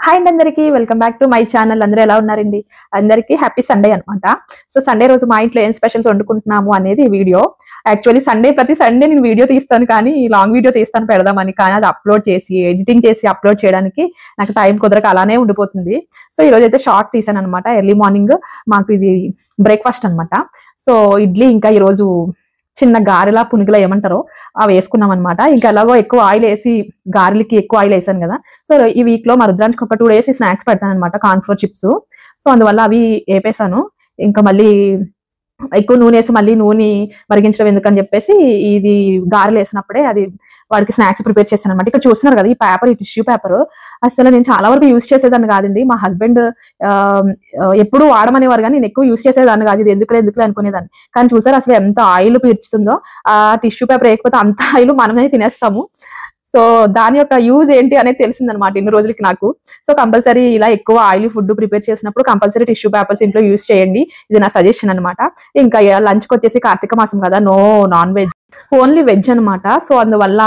Hi అండి అందరికీ welcome back to my channel. అందరూ ఎలా ఉన్నారండి? అందరికీ హ్యాపీ సండే అనమాట. సో సండే రోజు మా ఇంట్లో ఏం స్పెషల్స్ వండుకుంటున్నాము అనేది వీడియో. యాక్చువల్లీ ప్రతి సండే నేను వీడియో తీస్తాను, కానీ లాంగ్ వీడియో తీస్తాను పెడదామని, కానీ అది అప్లోడ్ చేసి ఎడిటింగ్ చేసి అప్లోడ్ చేయడానికి నాకు టైం కుదరక అలానే ఉండిపోతుంది. సో ఈ రోజు అయితే షార్ట్ తీసాను అనమాట. ఎర్లీ మార్నింగ్ మాకు ఇది బ్రేక్ఫాస్ట్ అనమాట. సో ఇడ్లీ ఇంకా ఈరోజు చిన్న గారెలా పునుగులా ఏమంటారో అవి వేసుకున్నాం అనమాట. ఇంకా ఎలాగో ఎక్కువ ఆయిల్ వేసి గారెలకి ఎక్కువ ఆయిల్ వేసాను కదా. సో ఈ వీక్ లో మా రుద్రానికి ఒక 2 days స్నాక్స్ పెడతాను అనమాట, కార్న్ఫ్లోర్ చిప్స్. సో అందువల్ల అవి వేపేసాను. ఇంకా మళ్ళీ ఎక్కువ నూనె వేసి మళ్ళీ నూనె మరిగించడం ఎందుకని చెప్పేసి ఇది గారెలు వేసినప్పుడే అది వాడికి స్నాక్స్ ప్రిపేర్ చేస్తాను అనమాట. ఇక్కడ చూస్తున్నారు కదా, ఈ పేపర్, ఈ టిష్యూ పేపర్ అసలు నేను చాలా వరకు యూజ్ చేసేదాన్ని కాదండి. మా హస్బెండ్ ఎప్పుడు వాడమనేవారు, కానీ నేను ఎక్కువ యూజ్ చేసేదాన్ని కాదు. ఇది ఎందుకులే అనుకునేదాన్ని. కానీ చూసారు అసలు ఎంత ఆయిల్ పీల్చుతుందో. ఆ టిష్యూ పేపర్ వేయకపోతే అంత ఆయిల్ మనమే తినేస్తాము. సో దాని యొక్క యూజ్ ఏంటి అనేది తెలిసిందనమాట ఇన్ని రోజులకి నాకు. సో కంపల్సరీ ఇలా ఎక్కువ ఆయిల్ ఫుడ్ ప్రిపేర్ చేసినప్పుడు కంపల్సరీ టిష్యూ పేపర్స్ ఇంట్లో యూజ్ చేయండి. ఇది నా సజెషన్ అనమాట. ఇంకా లంచ్కి వచ్చేసి కార్తీక మాసం కదా, no non veg, only veg అనమాట. సో అందువల్ల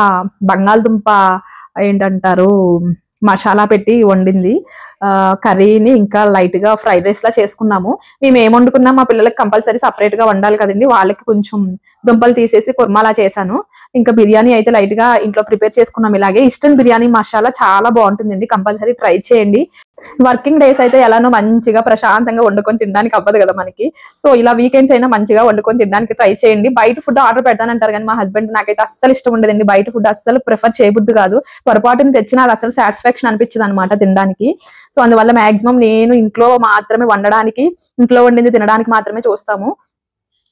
బంగాళదుంప ఏంటంటారు మసాలా పెట్టి వండింది కర్రీని ఇంకా లైట్ గా ఫ్రైడ్ రైస్ లా చేసుకున్నాము. మేము ఏం వండుకున్నా మా పిల్లలకి కంపల్సరీ సపరేట్ గా వండాలి కదండి. వాళ్ళకి కొంచెం దుంపలు తీసేసి కుర్మాలా చేశాను. ఇంకా బిర్యానీ అయితే లైట్ గా ఇంట్లో ప్రిపేర్ చేసుకున్నాం. ఇలాగే ఇస్టర్న్ బిర్యానీ మసాలా చాలా బాగుంటుందండి, కంపల్సరీ ట్రై చేయండి. వర్కింగ్ డేస్ అయితే ఎలానో మంచిగా ప్రశాంతంగా వండుకొని తినడానికి అవ్వదు కదా మనకి. సో ఇలా వీకెండ్స్ అయినా మంచిగా వండుకొని తినడానికి ట్రై చేయండి. బయట ఫుడ్ ఆర్డర్ పెడతానంటారు కానీ మా హస్బెండ్ నాకైతే అస్సలు ఇష్టం ఉండదండి. బయట ఫుడ్ అస్సలు ప్రిఫర్ చేయబుద్ది కాదు. పొరపాటుని తెచ్చినా అది అసలు సాటిస్ఫాక్షన్ అనిపించదు అనమాట తినడానికి. సో అందువల్ల మాక్సిమం నేను ఇంట్లో మాత్రమే వండడానికి, ఇంట్లో వండింది తినడానికి మాత్రమే చూస్తాము.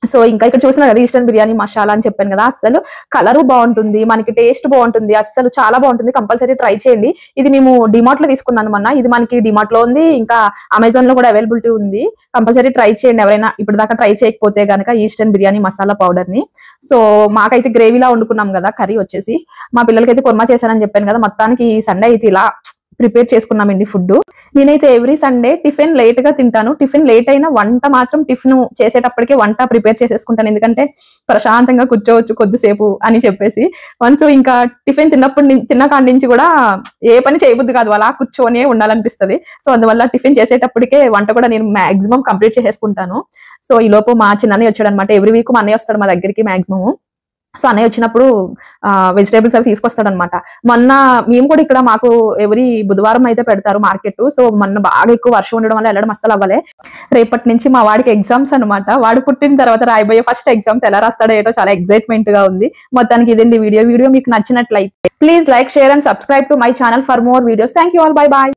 సో ఇంకా ఇక్కడ చూస్తున్నారు కదా, ఈస్టర్న్ బిర్యానీ మసాలా అని చెప్పాను కదా, అస్సలు కలరు బాగుంటుంది, మనకి టేస్ట్ బాగుంటుంది, అస్సలు చాలా బాగుంటుంది. కంపల్సరీ ట్రై చేయండి. ఇది మేము డిమార్ట్ లో తీసుకున్నాను మొన్న. ఇది మనకి డిమార్ట్ లో ఉంది, ఇంకా అమెజాన్ లో కూడా అవైలబిలిటీ ఉంది. కంపల్సరీ ట్రై చేయండి ఎవరైనా ఇప్పుడు దాకా ట్రై చేయకపోతే గనక ఈస్టర్న్ బిర్యానీ మసాలా పౌడర్ ని. సో మాకైతే గ్రేవీలా వండుకున్నాం కదా కర్రీ వచ్చేసి. మా పిల్లలకైతే కుర్మా చేశానని చెప్పాను కదా. మొత్తానికి ఈ సండే అయితే ఇలా ప్రిపేర్ చేసుకున్నామండి ఫుడ్. నేనైతే ఎవ్రీ సండే టిఫిన్ లేట్ గా తింటాను. టిఫిన్ లేట్ అయినా వంట మాత్రం టిఫిన్ చేసేటప్పటికే వంట ప్రిపేర్ చేసేసుకుంటాను, ఎందుకంటే ప్రశాంతంగా కూర్చోవచ్చు కొద్దిసేపు అని చెప్పేసి. వన్స్ ఇంకా టిఫిన్ తిన్న కాడి నుంచి కూడా ఏ పని చేయబుద్ది కాదు, అలా కూర్చొనే ఉండాలనిపిస్తుంది. సో అందువల్ల టిఫిన్ చేసేటప్పటికే వంట కూడా నేను మాక్సిమం కంప్లీట్ చేసేసుకుంటాను. సో ఈ లోపు మా చిన్నయ్య వచ్చాడు అనమాట. ఎవ్రీ వీక్ మా అన్నయ్య వస్తాడు మా దగ్గరికి మాక్సిమం. సో అన్నయ్య వచ్చినప్పుడు వెజిటేబుల్స్ అవి తీసుకొస్తాడు అనమాట. మొన్న మేము కూడా ఇక్కడ మాకు ఎవరి బుధవారం అయితే పెడతారు మార్కెట్. సో మొన్న బాగా ఎక్కువ వర్షం ఉండడం వల్ల వెళ్ళడం అస్సలు అవ్వలే. రేపటి నుంచి మా వాడికి ఎగ్జామ్స్ అనమాట. వాడు పుట్టిన తర్వాత రాయబోయే ఫస్ట్ ఎగ్జామ్స్ ఎలా రాస్తాడో ఏటో చాలా ఎక్సైట్మెంట్ గా ఉంది. మొత్తానికి ఇదండి వీడియో మీకు నచ్చినట్లయితే please like, share and subscribe to my channel for more videos. Thank you all, bye bye.